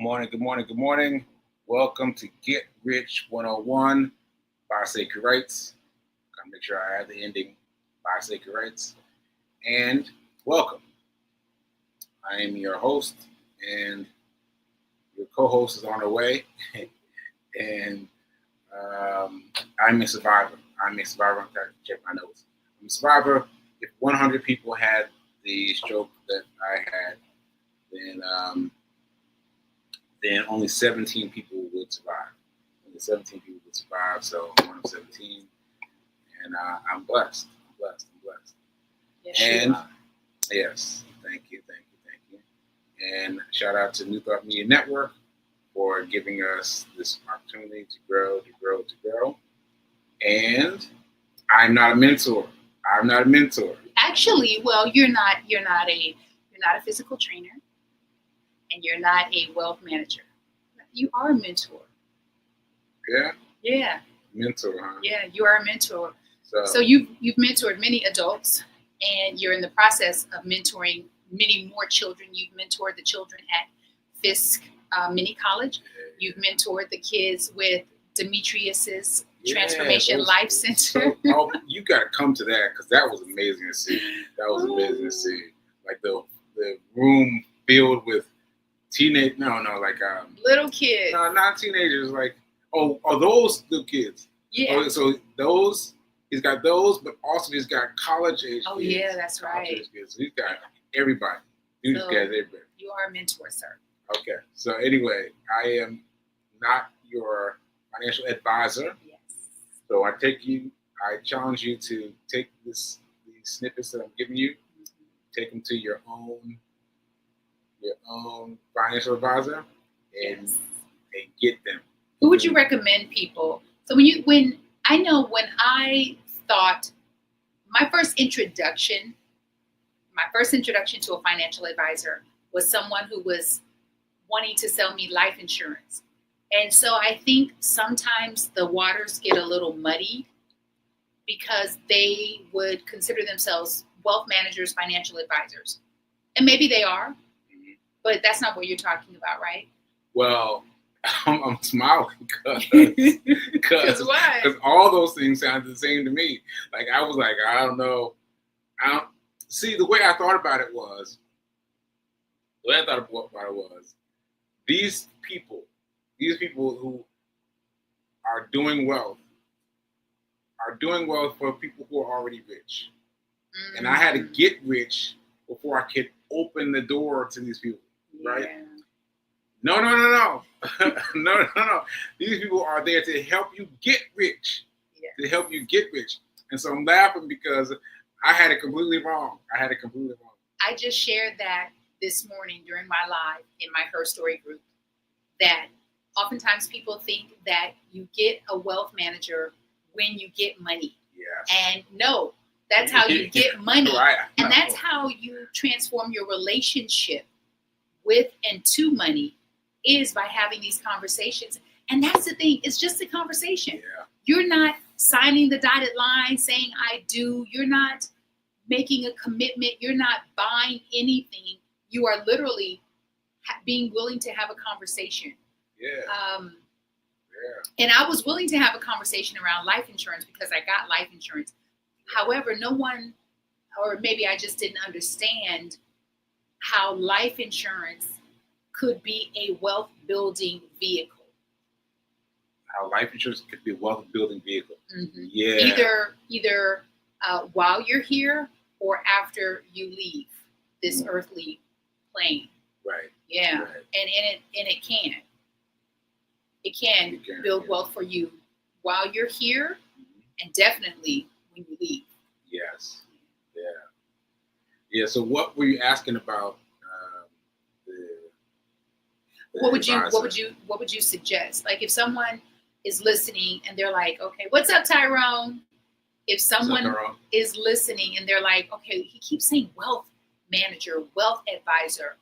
Good morning. Welcome to Get Rich 101 by Sekou Writes. Gotta make sure I add the ending by Sekou Writes. And welcome. I am your host, and your co-host is on her way. And I'm a survivor. I'm a survivor. I'm trying to check my notes. I'm a survivor. If 100 people had the stroke that I had, then only 17 people would survive. Only 17 people would survive, so I'm one of 17. And I'm blessed. I'm blessed. Yes, And you are. yes, thank you. And shout out to New Thought Media Network for giving us this opportunity to grow. And I'm not a mentor. Actually, well, you're not a physical trainer, and you're not a wealth manager. You are a mentor. Yeah? Yeah. Mentor, huh? Yeah, you are a mentor. So you've mentored many adults, and you're in the process of mentoring many more children. You've mentored the children at Fisk Mini College. You've mentored the kids with Demetrius's Transformation Life Center. You got to come to that, because that was amazing to see. Like the room filled with little kids. No, not teenagers. Like, those little kids. Yeah. So he's got those, but also he's got college age kids. Oh yeah, that's right. So he's got everybody. Everybody. You are a mentor, sir. Okay. So anyway, I am not your financial advisor. Yes. So I challenge you to take these snippets that I'm giving you, take them to your own financial advisor and get them. Who would you recommend people? So when I thought my first introduction to a financial advisor was someone who was wanting to sell me life insurance. And so I think sometimes the waters get a little muddy because they would consider themselves wealth managers, financial advisors. And maybe they are, but that's not what you're talking about, right? Well, I'm smiling because all those things sounded the same to me. Like, I was like, I don't know. See, the way I thought about it was, these people who are doing wealth for people who are already rich. Mm-hmm. And I had to get rich before I could open the door to these people, right? Yeah. No. No. These people are there to help you get rich. Yes. To help you get rich. And so I'm laughing because I had it completely wrong. I just shared that this morning during my live in my Her Story group, that oftentimes people think that you get a wealth manager when you get money. Yes. And no, that's how you get money. Right. And that's how you transform your relationship with and to money, is by having these conversations. And that's the thing, it's just a conversation. Yeah. You're not signing the dotted line saying I do. You're not making a commitment. You're not buying anything. You are literally being willing to have a conversation. Yeah. And I was willing to have a conversation around life insurance because I got life insurance. However, no one, or maybe I just didn't understand how life insurance could be a wealth building vehicle. How life insurance could be a wealth building vehicle. Mm-hmm. Yeah. Either while you're here or after you leave this earthly plane. Right. Yeah. Right. And it can build wealth for you while you're here, and definitely when you leave. Yes. Yeah. So what were you asking about? What would you suggest? Like, if someone is listening and they're like, okay, what's up, Tyrone? If someone is listening and they're like, okay, he keeps saying wealth manager, wealth advisor.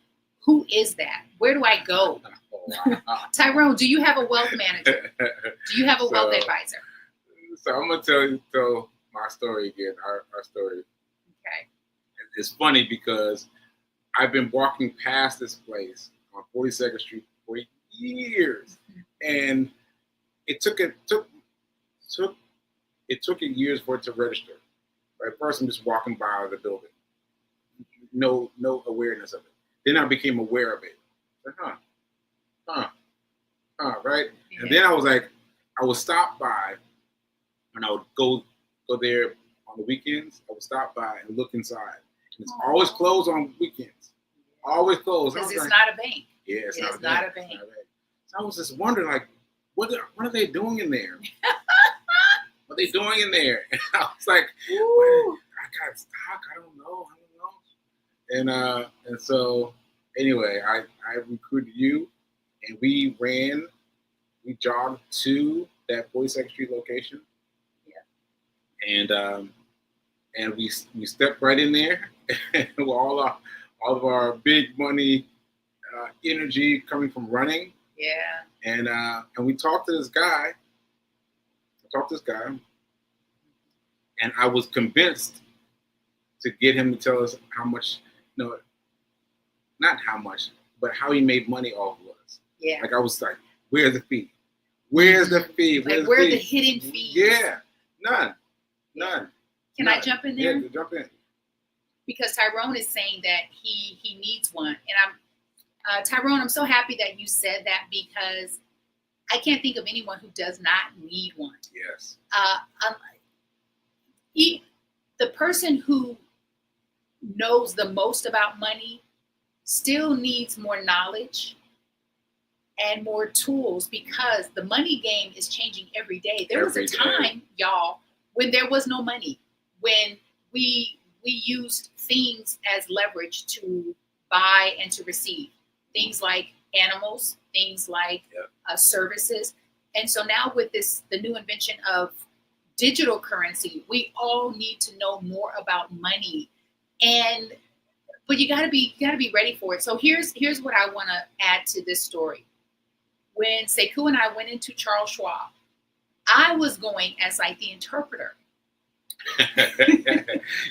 Who is that? Where do I go? Tyrone, do you have a wealth manager? Do you have a wealth advisor? So I'm going to tell my story again, our story. Okay. It's funny because I've been walking past this place on 42nd Street for years, and it took years for it to register. Right, first I'm just walking by the building, no awareness of it. Then I became aware of it. Right, Yeah. and then I was like, I would stop by, and I would go there on the weekends. I would stop by and look inside. And it's always closed on weekends. Always closed. Because it's like, not a bank. Yeah, it's It not is a not bank. a bank. So I was just wondering, like, what are they doing in there? What are they doing in there? And I was like, I got stock. I don't know. And so anyway, I recruited you, and we jogged to that 42nd Street location. Yeah. And we stepped right in there with all of our big money energy coming from running. Yeah. And we talked to this guy. And I was convinced to get him to tell us how much, not how much, but how he made money off of us. Yeah. Like I was like, where's the fee? Where's the fee? Like, where are the hidden fees? Yeah, none. Can I jump in there? Yeah, jump in. Because Tyrone is saying that he needs one, and Tyrone, I'm so happy that you said that, because I can't think of anyone who does not need one. Yes. The person who knows the most about money still needs more knowledge and more tools, because the money game is changing every day. There was a time, y'all, when there was no money, when we used things as leverage to buy and to receive. Things like animals, things like services. And so now with the new invention of digital currency, we all need to know more about money. But you gotta be ready for it. So here's what I wanna add to this story. When Sekou and I went into Charles Schwab, I was going as like the interpreter.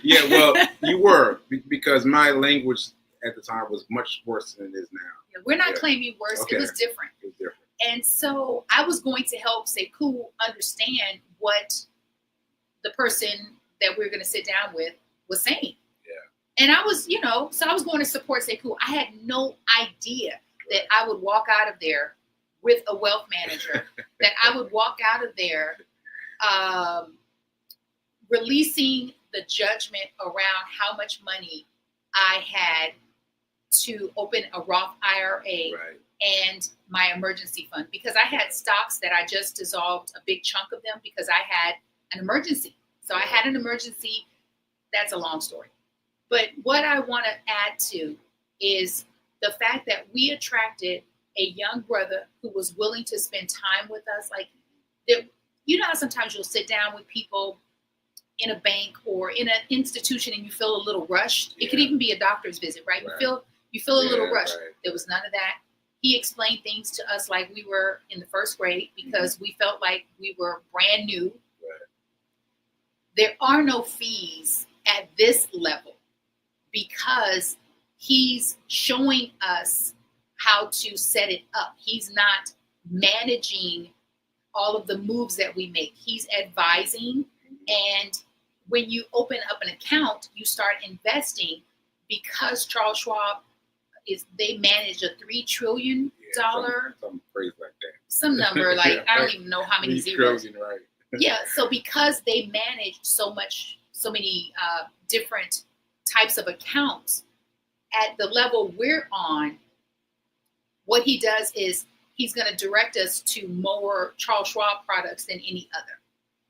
Yeah, well, you were, because my language at the time was much worse than it is now. Yeah, we're not claiming worse. Okay. It was different. And so I was going to help Sekou understand what the person that we were going to sit down with was saying. Yeah. And I was, so I was going to support Sekou. I had no idea that I would walk out of there with a wealth manager, that I would walk out of there releasing the judgment around how much money I had to open a Roth IRA and my emergency fund, because I had stocks that I just dissolved a big chunk of them because I had an emergency. So I had an emergency. That's a long story. But what I want to add to is the fact that we attracted a young brother who was willing to spend time with us. Like, how sometimes you'll sit down with people in a bank or in an institution and you feel a little rushed. Yeah. It could even be a doctor's visit, right? You feel a little rushed. Right. There was none of that. He explained things to us like we were in the first grade, because we felt like we were brand new. Right. There are no fees at this level, because he's showing us how to set it up. He's not managing all of the moves that we make. He's advising. And when you open up an account, you start investing, because Charles Schwab they manage a $3 trillion. Something crazy like that. Some number, like, I don't even know how many zeros. Trillion, right. Yeah, so because they manage so many different types of accounts, at the level we're on, what he does is he's going to direct us to more Charles Schwab products than any other.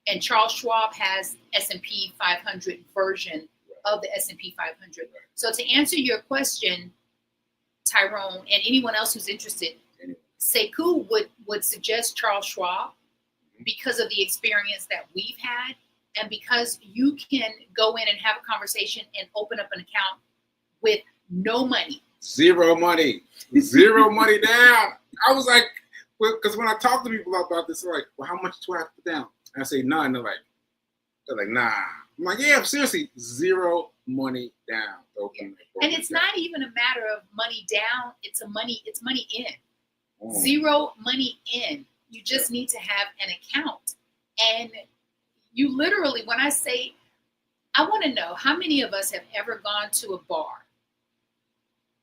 And Charles Schwab has S&P 500 version of the S&P 500. So to answer your question, Tyrone, and anyone else who's interested, Sekou would suggest Charles Schwab, because of the experience that we've had, and because you can go in and have a conversation and open up an account with no money. Zero money down. I was like, because when I talk to people about this, they're like, well, how much do I have to put down? And I say none. They're like, nah. I'm like, yeah, seriously, zero money down. And it's not even a matter of money down. It's money in. Zero money in. You just need to have an account. And you literally, when I say, I want to know how many of us have ever gone to a bar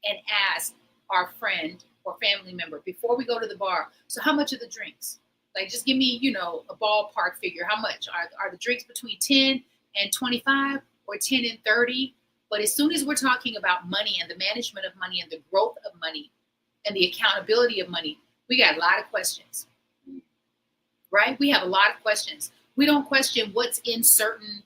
and asked our friend or family member before we go to the bar, so how much are the drinks? Like, just give me, a ballpark figure. How much? Are the drinks between 10 and 25 or 10 and 30? But as soon as we're talking about money and the management of money and the growth of money and the accountability of money, we got a lot of questions, right? We have a lot of questions. We don't question what's in certain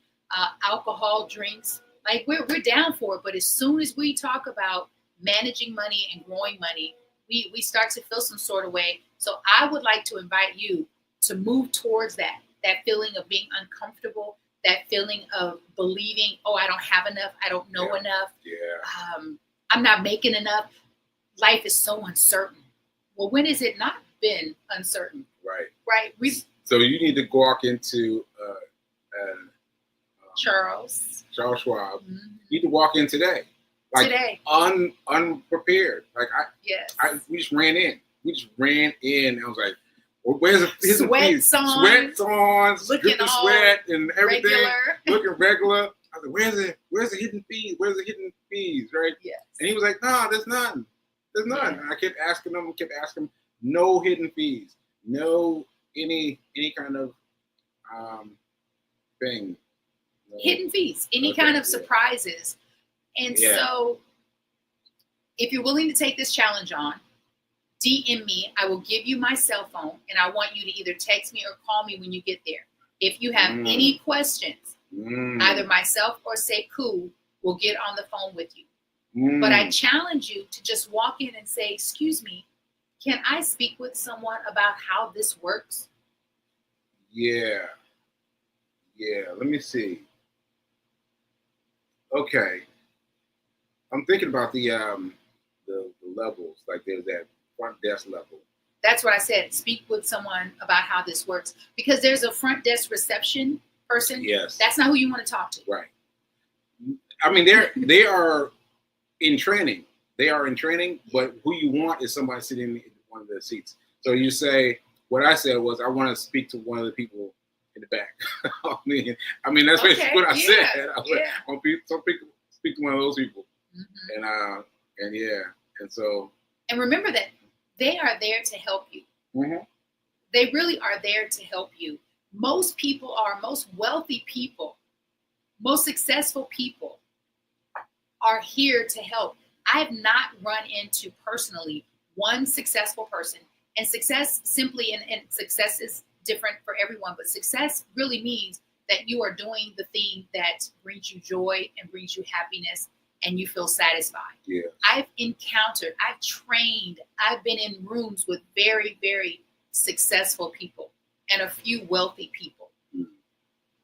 alcohol drinks. Like, we're down for it. But as soon as we talk about managing money and growing money, we start to feel some sort of way. So I would like to invite you to move towards that feeling of being uncomfortable, that feeling of believing, oh, I don't have enough, I don't know enough, I'm not making enough. Life is so uncertain. Well, when has it not been uncertain? Right. So you need to walk into Charles Schwab. You need to walk in today. Today. Unprepared. We just ran in. And I was like, well, where's his sweats on, dripping sweat and everything, looking regular. I was like, where's the hidden fees? Right? Yes. And he was like, no, there's none. And I kept asking him, no hidden fees, no any kind of thing. No. Hidden fees, any kind of surprises. And so if you're willing to take this challenge on, DM me. I will give you my cell phone, and I want you to either text me or call me when you get there. If you have any questions, either myself or Sekou will get on the phone with you. But I challenge you to just walk in and say, excuse me, can I speak with someone about how this works? Yeah. Let me see. Okay. I'm thinking about the levels. Like, there's that front desk level. That's what I said. Speak with someone about how this works, because there's a front desk reception person. Yes. That's not who you want to talk to. Right. I mean, they are in training. But who you want is somebody sitting in one of the seats. So you say, what I said was, I want to speak to one of the people in the back. I mean, that's basically what I said. I was like, I want to speak to one of those people. And remember that they are there to help you. They really are there to help you. Most wealthy people, most successful people are here to help. I've not run into personally one successful person, and success simply, and success is different for everyone, but success really means that you are doing the thing that brings you joy and brings you happiness and you feel satisfied. Yeah. I've trained, I've been in rooms with very, very successful people and a few wealthy people.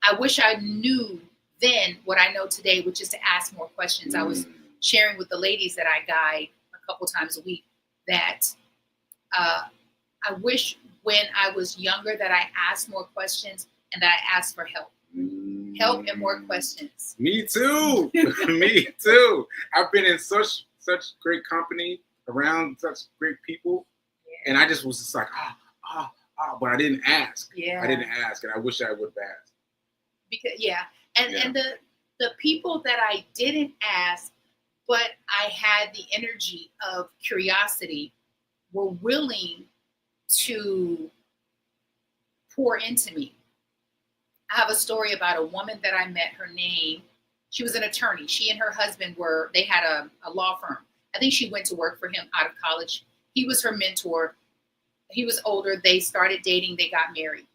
I wish I knew then what I know today, which is to ask more questions. I was sharing with the ladies that I guide a couple times a week that I wish when I was younger that I asked more questions and that I asked for help. Help and more questions. Me too. Me too. I've been in such great company around such great people, and I just was just like, but I didn't ask. I didn't ask, and I wish I would have asked. And the people that I didn't ask, but I had the energy of curiosity, were willing to pour into me. I have a story about a woman that I met. Her name, she was an attorney. She and her husband they had a law firm. I think she went to work for him out of college. He was her mentor. He was older. They started dating. They got married.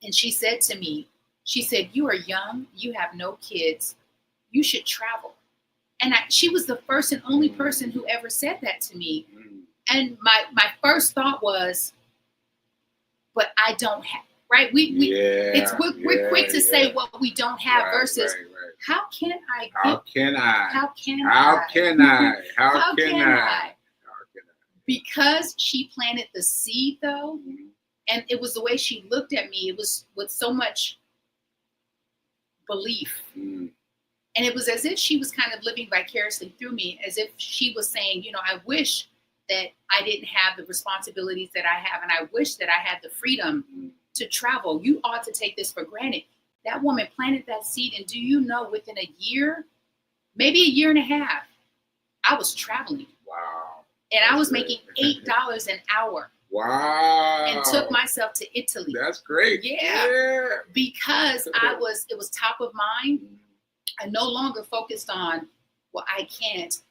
And she said to me, you are young. You have no kids. You should travel. And she was the first and only person who ever said that to me. And my first thought was, but I don't have. Right? We're quick to say what we don't have versus how can I? Because she planted the seed though, and it was the way she looked at me. It was with so much belief. And it was as if she was kind of living vicariously through me, as if she was saying, I wish that I didn't have the responsibilities that I have, and I wish that I had the freedom to travel. You ought to take this for granted. That woman planted that seed, and do you know, within a year, maybe a year and a half, I was traveling. Wow. And I was making $8 an hour. Wow. And took myself to Italy. That's great. Yeah. Because it was top of mind. I no longer focused on, well, I can't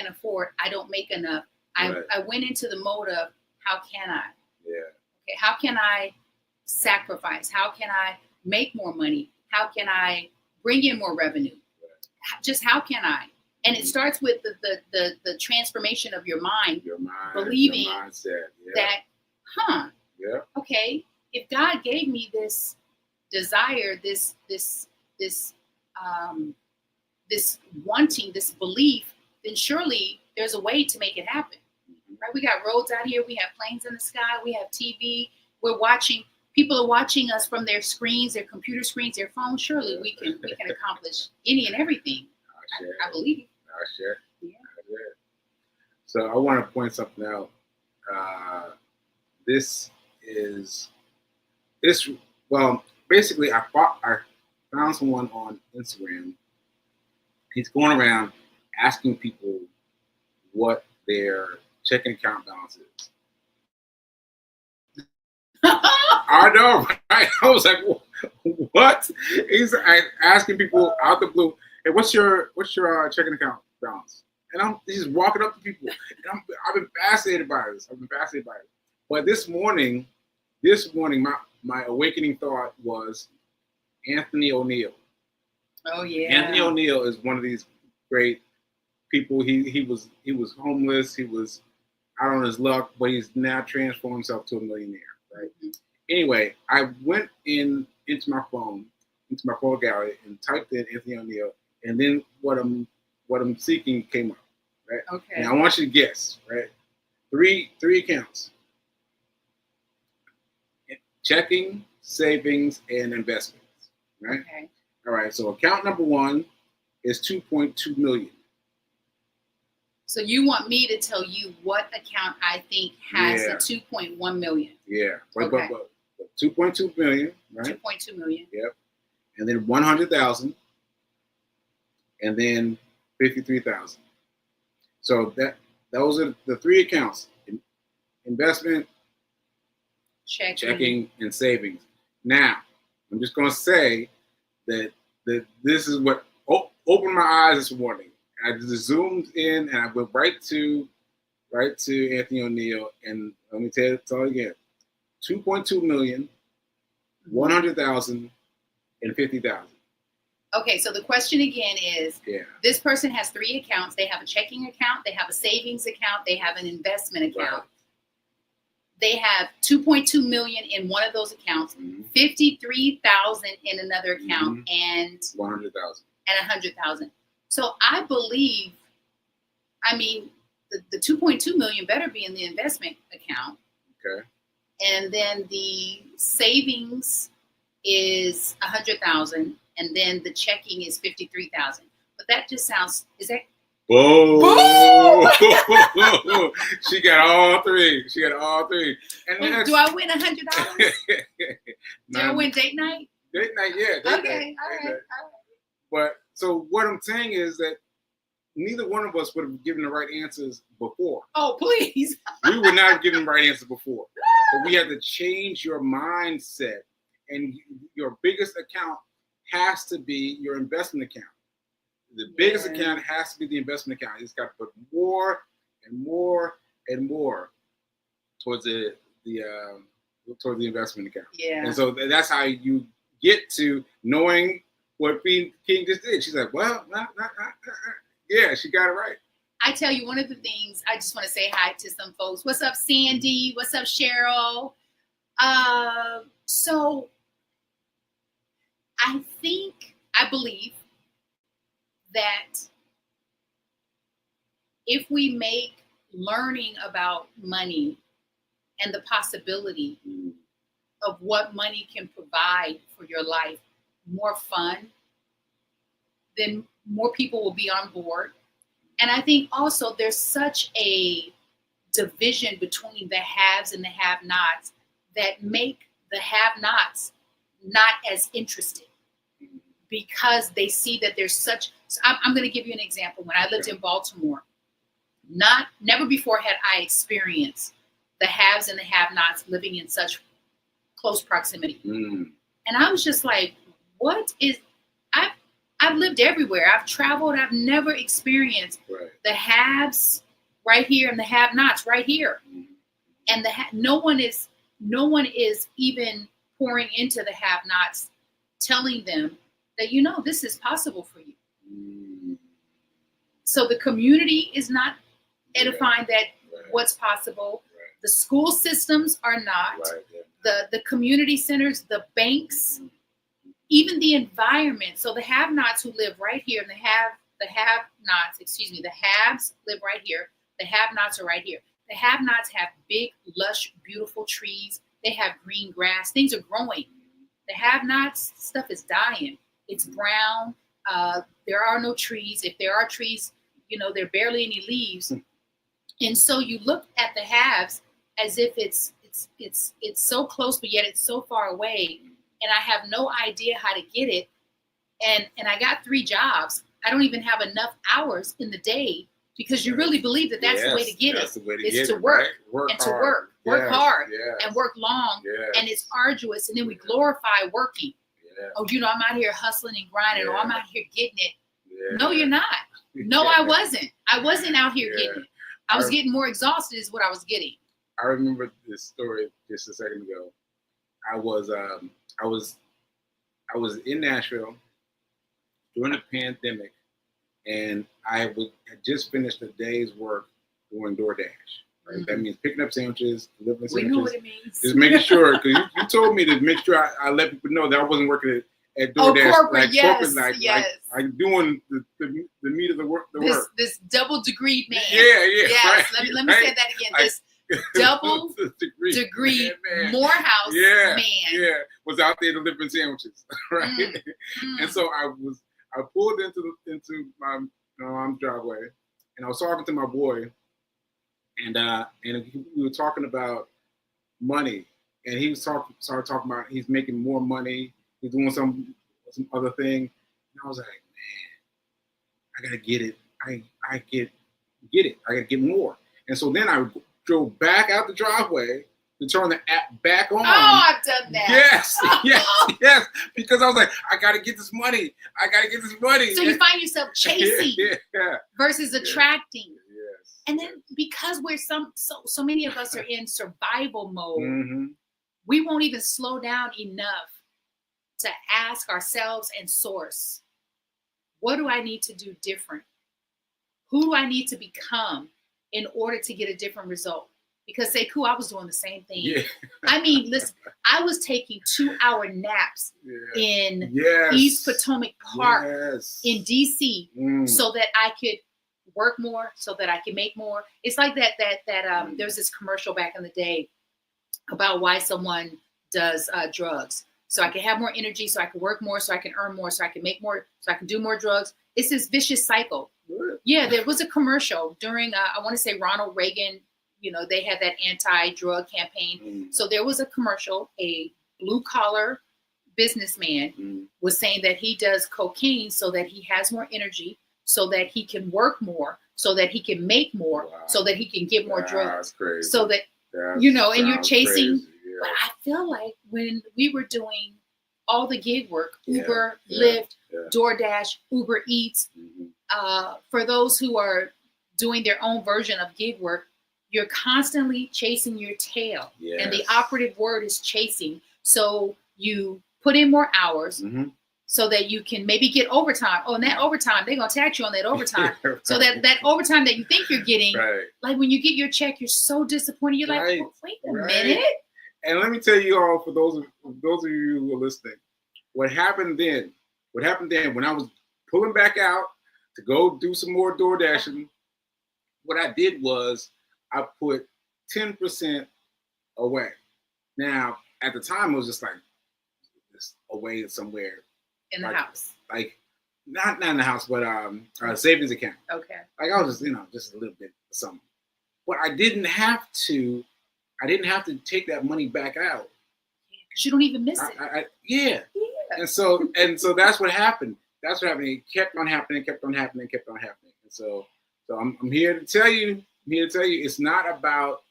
afford, I don't make enough. I went into the mode of, how can I? Yeah. Okay, how can I sacrifice? How can I make more money? How can I bring in more revenue? Just how can I? And it starts with the transformation of your mind, believing your mindset. that, okay, if God gave me this desire, this wanting, this belief, then surely there's a way to make it happen. Right? We got roads out here. We have planes in the sky. We have TV. We're watching. People are watching us from their screens, their computer screens, their phones. Surely we can accomplish any and everything. I believe. Sure. Yeah. So I want to point something out. Basically, I found someone on Instagram. He's going around asking people what their checking account balance is. I know, right? I was like, what? He's asking people out the blue, hey, what's your checking account balance? And he's walking up to people. And I've been fascinated by this. But this morning, my awakening thought was Anthony O'Neill. Oh yeah. Anthony O'Neill is one of these great people. He was homeless. He was out on his luck, but he's now transformed himself to a millionaire. Right. Mm-hmm. Anyway, I went into my phone gallery, and typed in Anthony O'Neill, and then what I'm seeking came up. Right. Okay. And I want you to guess. Right. Three accounts: checking, savings, and investments. Right. Okay. All right. So account number 1 is 2.2 million. So you want me to tell you what account I think has the 2.1 million? Yeah. But 2.2 million, right? 2.2 million. Yep. And then 100,000, and then 53,000. So those are the 3 accounts: investment, checking, and savings. Now, I'm just going to say that this is what opened my eyes this morning. I just zoomed in and I went right to Anthony O'Neill, and let me tell you again: 2.2 million, 100,000, and 50,000. Okay, so the question again is: this person has 3 accounts. They have a checking account, they have a savings account, they have an investment account. Right. They have 2.2 million in one of those accounts, 53,000 in another account, and 100,000. And 100,000. So I believe, the 2.2 million better be in the investment account. Okay. And then the savings is 100,000, and then the checking is 53,000. But that just sounds, is that? Boom! She got all 3. And do I win $100? Do I win date night? Date night, yeah. Okay, all right. But so what I'm saying is that neither one of us would have given the right answers before. Oh, please. We would not have given the right answers before. But we had to change your mindset, and your biggest account has to be your investment account. The biggest account has to be the investment account. You just got to put more and more and more towards the investment account. Yeah. And so that's how you get to knowing what King just did. She's like, well, yeah, she got it right. I tell you, one of the things, I just want to say hi to some folks. What's up, Sandy? What's up, Cheryl? So I believe that if we make learning about money and the possibility of what money can provide for your life more fun, then more people will be on board. And I think also there's such a division between the haves and the have-nots that make the have-nots not as interested, because they see that there's such. So I'm going to give you an example. When I lived in Baltimore, never before had I experienced the haves and the have-nots living in such close proximity. And I was just like, what is, I've lived everywhere. I've traveled. I've never experienced the haves right here and the have-nots right here. And no one is even pouring into the have-nots, telling them that, this is possible for you. So the community is not edifying that what's possible. The school systems are not. The community centers, the banks, even the environment. So the have-nots who live right here, and the haves live right here. The have-nots are right here. The have-nots have big, lush, beautiful trees. They have green grass. Things are growing. The have-nots, stuff is dying. It's brown. There are no trees. If there are trees, there are barely any leaves. And so you look at the haves as if it's so close, but yet it's so far away. And I have no idea how to get it. And I got 3 jobs. I don't even have enough hours in the day, because you really believe that that's the way to get it. It's to work, right? and to work hard, and work long, and it's arduous. And then we glorify working. Oh, I'm out here hustling and grinding. Oh, I'm out here getting it. No, you're not. No, I wasn't. I wasn't out here getting it. I was getting more exhausted is what I was getting. I remember this story just a second ago. I was in Nashville during the pandemic, and I had just finished a day's work doing DoorDash. Right? That means picking up sandwiches, delivering sandwiches. We know what it means. Just making sure, because you told me to make sure I let people know that I wasn't working at DoorDash. Corporate, yes. Like doing the meat of the work. This double degree man. Yeah. Yes. Right, let me say that again. This double degree Morehouse man. Yeah, was out there delivering sandwiches, right? And so I pulled into my driveway, and I was talking to my boy, and we were talking about money, and he started talking about he's making more money, he's doing some other thing, and I was like, man, I gotta get it. I get it. I gotta get more. And so then I drove back out the driveway to turn the app back on. Oh, I've done that. Yes. Because I was like, I got to get this money. So you find yourself chasing versus attracting. Yes. And then because we're so many of us are in survival mode, we won't even slow down enough to ask ourselves and source, what do I need to do different? Who do I need to become in order to get a different result? Because Sekou, I was doing the same thing. Yeah. I mean, listen, I was taking 2-hour naps in East Potomac Park in DC so that I could work more, so that I could make more. It's like that there was this commercial back in the day about why someone does drugs. So I can have more energy, so I can work more, so I can earn more, so I can make more, so I can do more drugs. It's this vicious cycle. Yeah, there was a commercial during, I want to say Ronald Reagan, they had that anti-drug campaign. So there was a commercial, a blue-collar businessman was saying that he does cocaine so that he has more energy, so that he can work more, so that he can make more, so that he can get more drugs. Crazy. So that, and you're chasing. But I feel like when we were doing all the gig work, Uber, Lyft, DoorDash, Uber Eats, for those who are doing their own version of gig work, you're constantly chasing your tail. Yes. And the operative word is chasing. So you put in more hours so that you can maybe get overtime. Oh, and that overtime, they're going to tax you on that overtime. So that overtime that you think you're getting, like when you get your check, you're so disappointed. You're like, oh, wait a minute. And let me tell you all, for those of you who are listening, what happened then when I was pulling back out to go do some more door dashing, what I did was I put 10% away. Now, at the time, it was just like just away somewhere in the house, like not in the house, but savings account. Okay. Like I was just just a little bit of something. but I didn't have to take that money back out. Because you don't even miss it. Yeah. And so that's what happened. That's what happened. It kept on happening. And so I'm here to tell you. It's not about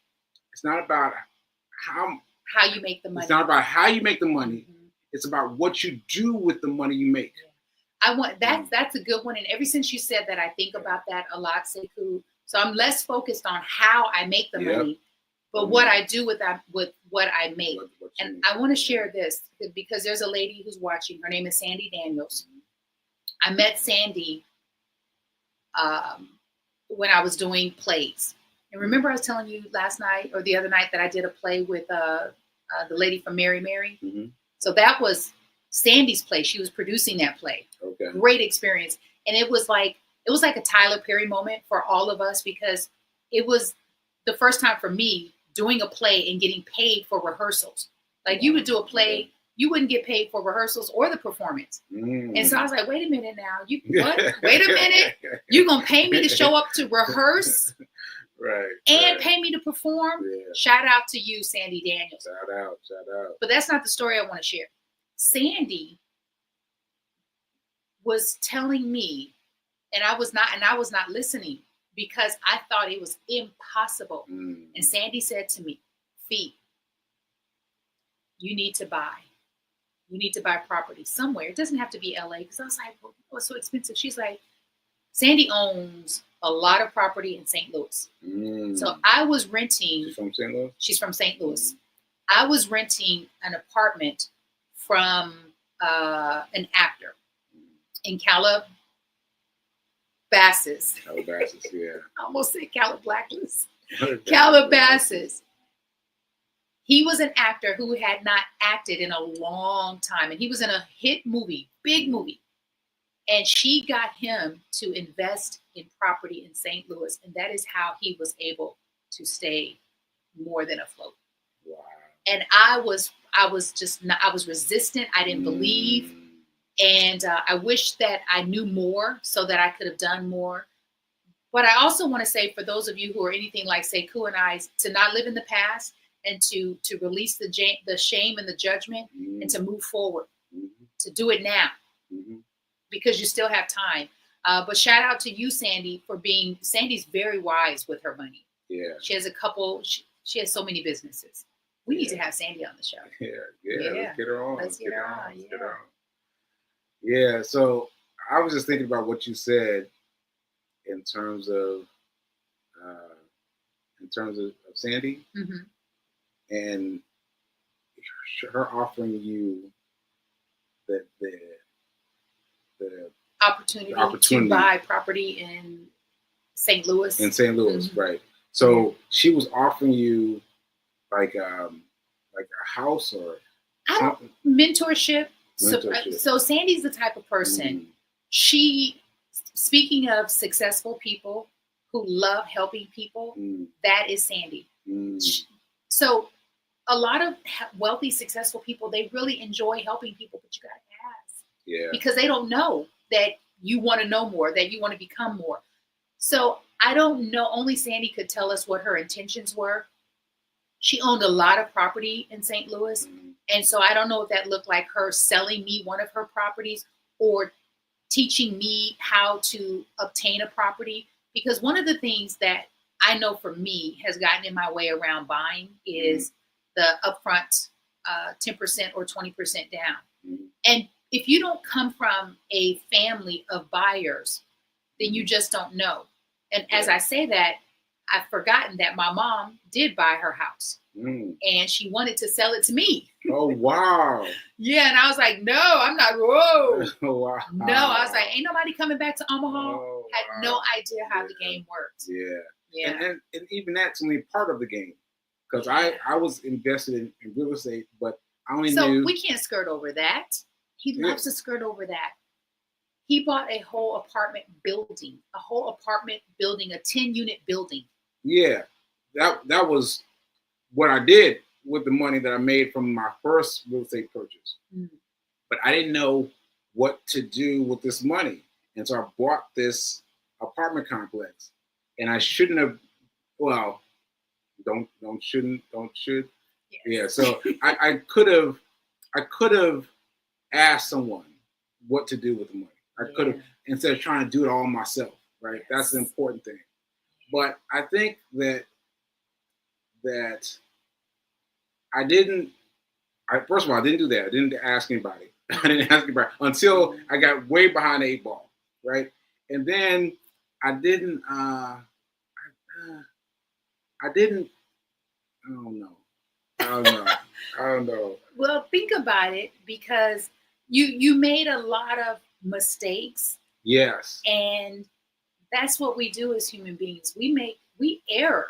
how you make the money. It's not about how you make the money. Mm-hmm. It's about what you do with the money you make. Yeah. That's a good one. And ever since you said that, I think about that a lot, Sekou. So I'm less focused on how I make the money, but what I do with what I make. And I want to share this because there's a lady who's watching. Her name is Sandy Daniels. I met Sandy when I was doing plays. And remember I was telling you last night or the other night that I did a play with the lady from Mary Mary? Mm-hmm. So that was Sandy's play. She was producing that play. Okay. Great experience. And it was like a Tyler Perry moment for all of us because it was the first time for me doing a play and getting paid for rehearsals. Like you would do a play, you wouldn't get paid for rehearsals or the performance. Mm. And so I was like, wait a minute now. Wait a minute. You're going to pay me to show up to rehearse? Right. And pay me to perform? Yeah. Shout out to you, Sandy Daniels. Shout out. But that's not the story I want to share. Sandy was telling me, and I was not listening because I thought it was impossible. Mm. And Sandy said to me, Fee, you need to buy property somewhere. It doesn't have to be LA. Because I was like, well, it's so expensive. She's like, Sandy owns a lot of property in St. Louis. Mm. So I was renting. She's from St. Louis? She's from St. Louis. I was renting an apartment from an actor in Calabasas. Calabasas, yeah. I almost said Calabasas. Calabasas. He was an actor who had not acted in a long time. And he was in a hit movie, big movie. And she got him to invest in property in St. Louis. And that is how he was able to stay more than afloat. Wow. And I was resistant. I didn't believe. And I wish that I knew more so that I could have done more. But I also want to say for those of you who are anything like Sekou and I, to not live in the past and to release the shame and the judgment and to move forward, to do it now. Because you still have time. But shout out to you, Sandy, Sandy's very wise with her money. Yeah. She has she has so many businesses. We need to have Sandy on the show. Yeah. Let's get her on. Let's get her on. Yeah. So I was just thinking about what you said in terms of Sandy and her offering you the opportunity to buy property in St. Louis. In St. Louis, right. So she was offering you like a house or something? Mentorship. So Sandy's the type of person, she, speaking of successful people who love helping people, that is Sandy. So a lot of wealthy, successful people, they really enjoy helping people, but you got to ask. Yeah. Because they don't know that you want to know more, that you want to become more. So I don't know. Only Sandy could tell us what her intentions were. She owned a lot of property in St. Louis. And so I don't know if that looked like her selling me one of her properties or teaching me how to obtain a property. Because one of the things that I know for me has gotten in my way around buying is the upfront 10% or 20% down. And if you don't come from a family of buyers, then you just don't know. And as I say that, I've forgotten that my mom did buy her house and she wanted to sell it to me. Oh, wow. Yeah. And I was like, no, I'm not. Whoa. Wow. No, I was like, ain't nobody coming back to Omaha. Had no idea how the game worked. Yeah. And even that's only part of the game. Because I was invested in real estate, but I only knew. So we can't skirt over that. He loves to skirt over that. He bought a whole apartment building, a 10-unit building. Yeah, that was what I did with the money that I made from my first real estate purchase. But I didn't know what to do with this money. And so I bought this apartment complex. And I shouldn't have, well, Don't shouldn't, don't should. Yes. Yeah. So I could have asked someone what to do with the money. I could have, instead of trying to do it all myself. Right. That's the important thing. But I think that I didn't. First of all, I didn't do that. I didn't ask anybody. I didn't ask anybody until I got way behind the 8 ball, right? And then I didn't. I didn't. I don't know. I don't know. Well, think about it, because you made a lot of mistakes. Yes. And that's what we do as human beings. We err.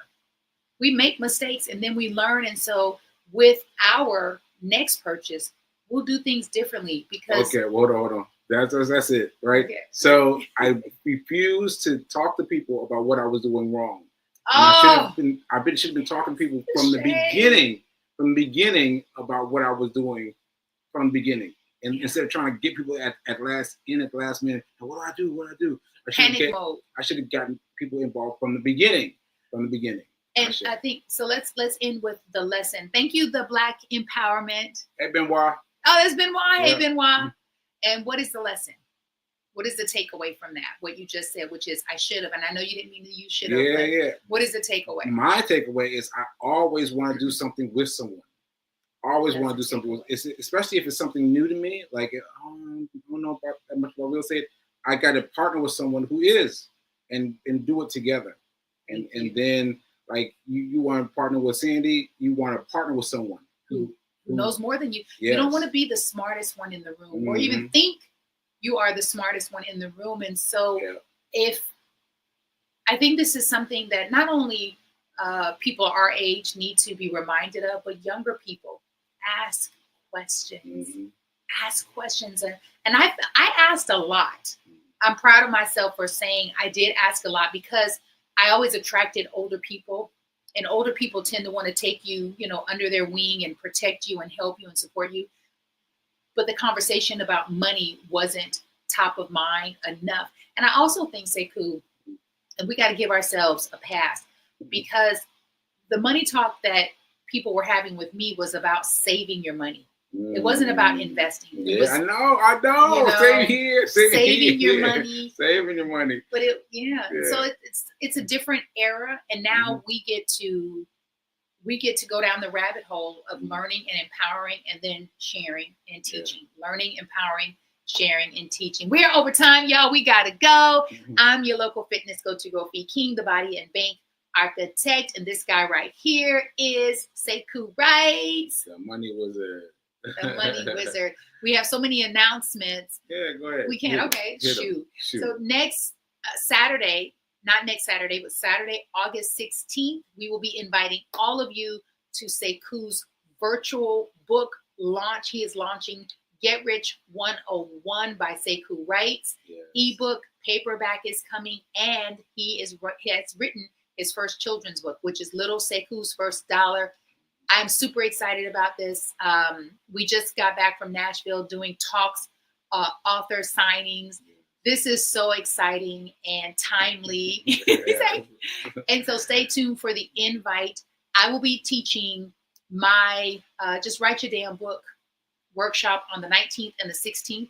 We make mistakes and then we learn. And so with our next purchase, we'll do things differently because. Okay, hold on. That's it, right? Okay. So I refused to talk to people about what I was doing wrong. I should have been talking to people from the beginning about what I was doing from the beginning. And instead of trying to get people at the last minute, what do I do? Panic mode. I should have gotten people involved from the beginning. And I think so. Let's end with the lesson. Thank you, the Black Empowerment. Hey, Benoit. Oh, that's Benoit. Yeah. Hey, Benoit. And what is the lesson? What is the takeaway from that? What you just said, which is I should have, and I know you didn't mean to use should have. Yeah. What is the takeaway? My takeaway is I always want to do something with someone. Always want to do something, especially if it's something new to me. Like I don't know about that much about real estate. I got to partner with someone who is, and do it together. And then like you want to partner with Sandy, you want to partner with someone who knows more than you. Yes. You don't want to be the smartest one in the room, or even think you are the smartest one in the room. And so if I think this is something that not only people our age need to be reminded of, but younger people. Ask questions. Ask questions. And I asked a lot. I'm proud of myself for saying I did ask a lot, because I always attracted older people, and older people tend to want to take you, under their wing and protect you and help you and support you. But the conversation about money wasn't top of mind enough. And I also think, Sekou, and we got to give ourselves a pass, because the money talk that people were having with me was about saving your money. It wasn't about investing. Yeah, I know. Same here. Saving your money. Saving your money. But so it's a different era, and now we get to go down the rabbit hole of learning and empowering, and then sharing and teaching. Learning, empowering, sharing, and teaching. We're over time, y'all. We gotta go. I'm your local fitness go-to-go fee king, the body and bank architect, and this guy right here is Sekou Writes. The money wizard. The money wizard. We have so many announcements. Yeah, go ahead. We can. Okay, shoot. So next Saturday, not next Saturday, but Saturday, August 16th, we will be inviting all of you to Sekou's virtual book launch. He is launching Get Rich 101 by Sekou Writes. Yes. Ebook, paperback is coming, and he has written his first children's book, which is Little Sekou's First Dollar. I'm super excited about this. We just got back from Nashville doing talks, author signings. This is so exciting and timely. And so stay tuned for the invite. I will be teaching my Just Write Your Damn Book workshop on the 19th and the 16th,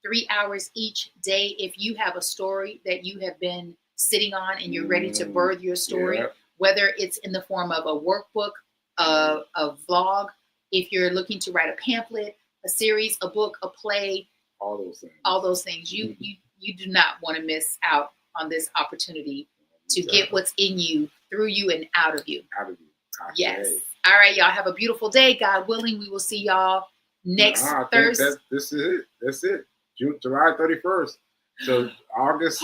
3 hours each day. If you have a story that you have been sitting on and you're ready to birth your story, whether it's in the form of a workbook, a vlog, if you're looking to write a pamphlet, a series, a book, a play, all those things, you do not want to miss out on this opportunity to get what's in you, through you, and out of you. Yes. All right, y'all, have a beautiful day. God willing, we will see y'all next Thursday. This is it. That's it. July 31st. So August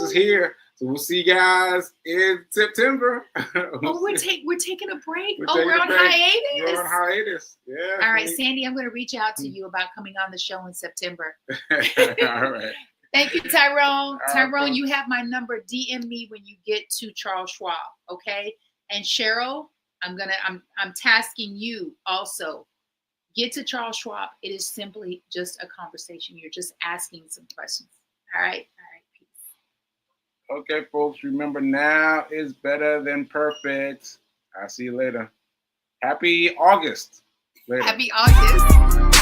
is here. So we'll see you guys in September. We're taking a break. We're on hiatus. We're on hiatus. Yeah. All right, Sandy, I'm going to reach out to you about coming on the show in September. All right. Thank you, Tyrone. Tyrone, you have my number. DM me when you get to Charles Schwab, okay? And Cheryl, I'm tasking you also. Get to Charles Schwab. It is simply just a conversation. You're just asking some questions. All right. Okay, folks, remember, now is better than perfect. I'll see you later. Happy August. Later. Happy August.